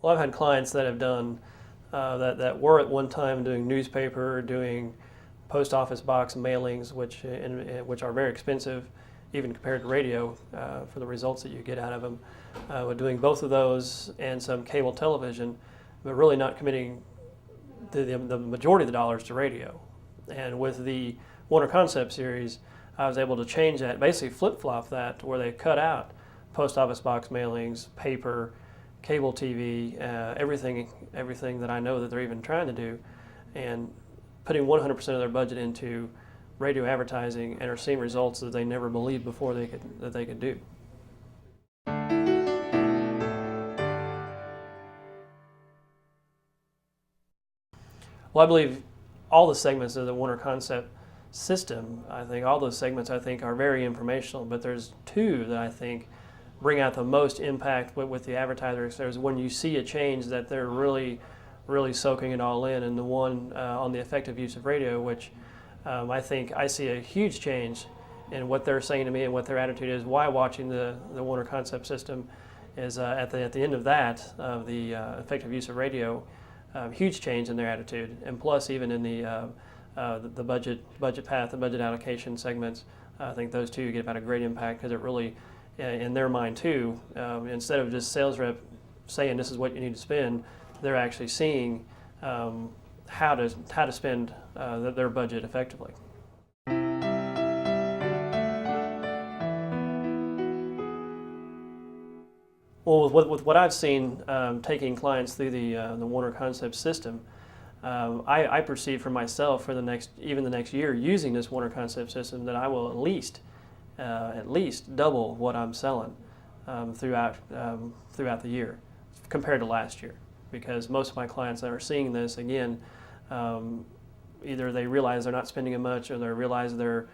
Well, I've had clients that have done that were at one time doing newspaper, doing post office box mailings, which are very expensive, even compared to radio for the results that you get out of them. We're doing both of those and some cable television, but really not committing the majority of the dollars to radio. And with the Warner Concept series, I was able to change that, basically flip-flop that, to where they cut out post office box mailings, paper, cable TV, everything that I know that they're even trying to do, and putting 100% of their budget into radio advertising, and are seeing results that they never believed before they could do. Well, I believe all the segments of the Warner Concept system, I think all those segments are very informational, but there's two that I think bring out the most impact with the advertisers. There's when you see a change that they're really soaking it all in, and the one on the effective use of radio, which I think I see a huge change in what they're saying to me and what their attitude is. Why watching the Warner Concept system is at the end of that, the effective use of radio, huge change in their attitude, and plus even in the budget path, the budget allocation segments. I think those two get about a great impact, because it really, in their mind too, instead of just sales rep saying this is what you need to spend, they're actually seeing how to spend their budget effectively. Well, with what I've seen taking clients through the Warner Concept system, I perceive for myself for the next year using this Warner Concept system that I will at least double what I'm selling throughout the year compared to last year, because most of my clients that are seeing this, again, either they realize they're not spending as much, or they realize they're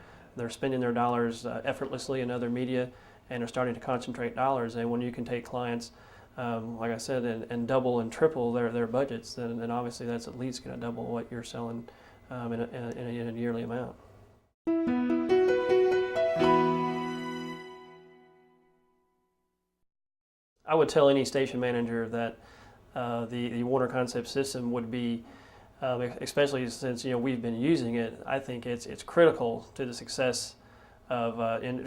spending their dollars effortlessly in other media, and are starting to concentrate dollars. And when you can take clients, like I said, and double and triple their budgets, then obviously that's at least going to double what you're selling in a yearly amount. I would tell any station manager that the Warner Concept system would be, especially since we've been using it, I think it's critical to the success of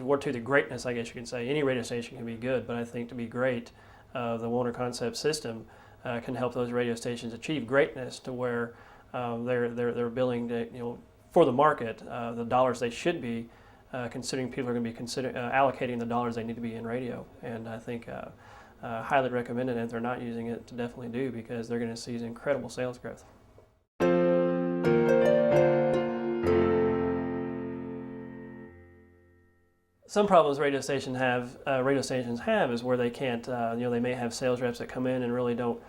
or to the greatness, I guess you can say. Any radio station can be good, but I think to be great, the Warner Concept system can help those radio stations achieve greatness, to where they're billing for the market the dollars they should be, considering people are going to be allocating the dollars they need to be in radio. And I think highly recommend it, if they're not using it, to definitely do, because they're going to see incredible sales growth. Some problems radio stations have is where they can't, they may have sales reps that come in and really don't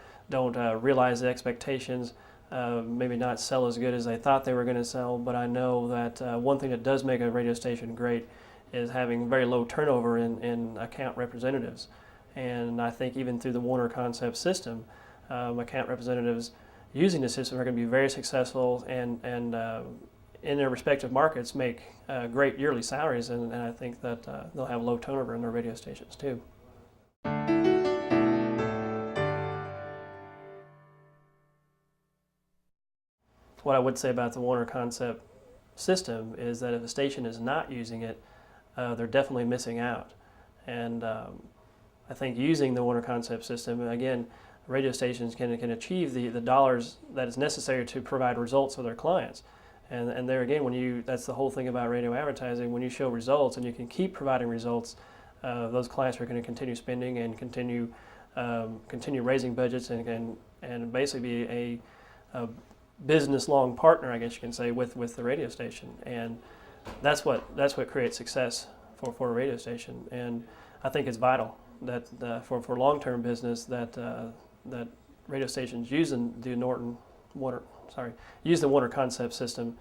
realize the expectations, maybe not sell as good as they thought they were going to sell. But I know that one thing that does make a radio station great is having very low turnover in account representatives. And I think even through the Warner Concept system, account representatives using the system are going to be very successful, and in their respective markets make great yearly salaries, and I think that they'll have low turnover in their radio stations too. What I would say about the Warner Concept system is that if a station is not using it, they're definitely missing out. And I think using the Warner Concept system, again, radio stations can achieve the dollars that is necessary to provide results for their clients. And there again, that's the whole thing about radio advertising. When you show results and you can keep providing results, those clients are going to continue spending and continue raising budgets, and basically be a business-long partner, I guess you can say, with the radio station. And that's what creates success for a radio station. And I think it's vital that for long-term business that radio stations use the Warner Concept system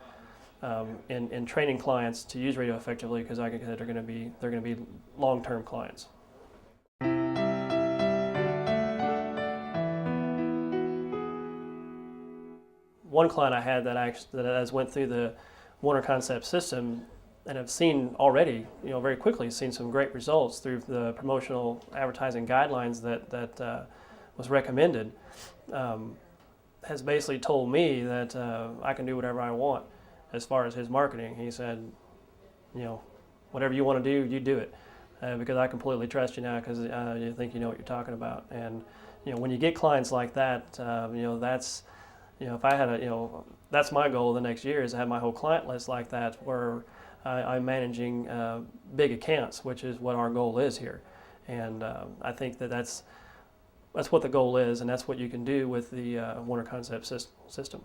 in training clients to use radio effectively, because I think that they're going to be long-term clients. One client I had that has went through the Warner Concept system, and have seen already, very quickly seen some great results through the promotional advertising guidelines that was recommended, has basically told me that I can do whatever I want as far as his marketing. He said, whatever you want to do, you do it, because I completely trust you now because you think you know what you're talking about. And when you get clients like that, that's if I had that's my goal the next year is to have my whole client list like that, where I'm managing big accounts, which is what our goal is here. And I think that's what the goal is, and that's what you can do with the Warner Concept system.